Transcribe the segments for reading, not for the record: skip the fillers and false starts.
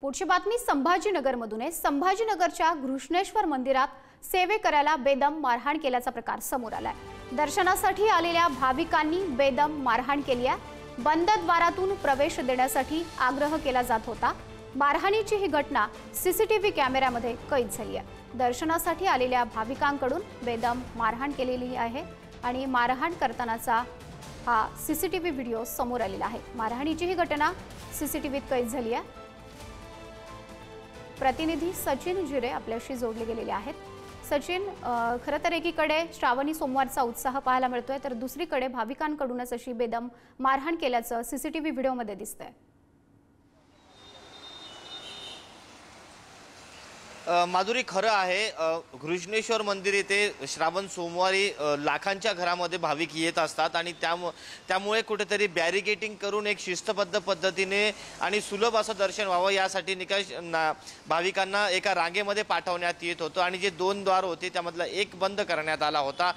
पुढची बातमी संभाजीनगरमधून आहे। संभाजीनगरच्या घृष्णेश्वर मंदिरात सेवेकऱ्याला बेदम मारहाण केल्याचा प्रकार समोर आलाय। दर्शनासाठी आलेल्या भाविकांनी बेदम मारहाण केली आहे। बंद द्वारातून प्रवेश देण्यासाठी आग्रह केला जात होता। मारहाणीची ही घटना सीसीटीव्ही कॅमेऱ्यामध्ये कैद झाली आहे। दर्शनासाठी आलेल्या भाविकांकडून बेदम मारहाण केलेली आहे आणि मारहाण करतानाचा हा सीसीटीव्ही व्हिडिओ समोर आलेला आहे। मारहाणीची ही घटना सीसीटीव्हीत कैद झाली आहे। प्रतिनिधी सचिन जिरे आपल्याशी जोडले गेलेले आहेत। सचिन, खरं तर एकीकडे श्रावणी सोमवारचा उत्साह पाहायला मिळतोय, तर दुसरीकडे भाविकांकडूनच अशी बेदम मारहाण केल्याचं सीसीटीव्ही व्हिडिओमध्ये दिसतंय। माधुरी, खरं आहे, घृष्णेश्वर मंदिर येथे श्रावण सोमवारी लाखांच्या घरामध्ये भाविक येत असतात आणि त्यामुळे कुठेतरी बॅरिकेटिंग करून एक शिस्तबद्ध पद्धतीने आणि सुलभ असं दर्शन व्हावं यासाठी भाविकांना एका रांगेमध्ये पाठवण्यात येत होतं आणि जे 2 द्वार होते त्यामधला एक बंद करण्यात आला होता।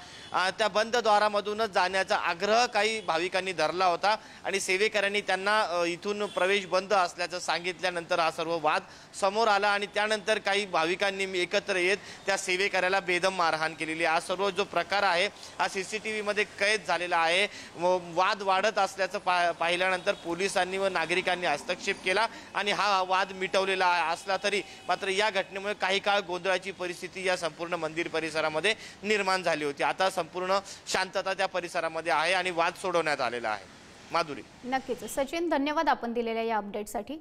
त्या बंद द्वारामधूनच जाण्याचा आग्रह काही भाविकांनी धरला होता आणि सेवेकऱ्यांनी त्यांना इथून प्रवेश बंद असल्याचं सांगितल्यानंतर हा सर्व वाद समोर आला आणि त्यानंतर काही भाविकांनी एकत्र येत त्या सेवेकऱ्याला बेदम मारहाण केलेली। हा सर्व जो प्रकार आहे हा सीसीटीव्ही मध्ये कैद झालेला आहे। वाद वाढत असल्याचं पाहिल्यानंतर पोलिसांनी व नागरिकांनी हस्तक्षेप केला आणि हा वाद मिटवलेला असला तरी मात्र या घटनेमुळे काही काळ गोंधळाची परिस्थिती या संपूर्ण मंदिर परिसरामध्ये निर्माण झाली होती। आता संपूर्ण शांतता त्या परिसरामध्ये आहे आणि वाद सोडवण्यात आलेला आहे। माधुरी, नक्कीच सचिन, धन्यवाद आपण दिलेल्या या अपडेटसाठी।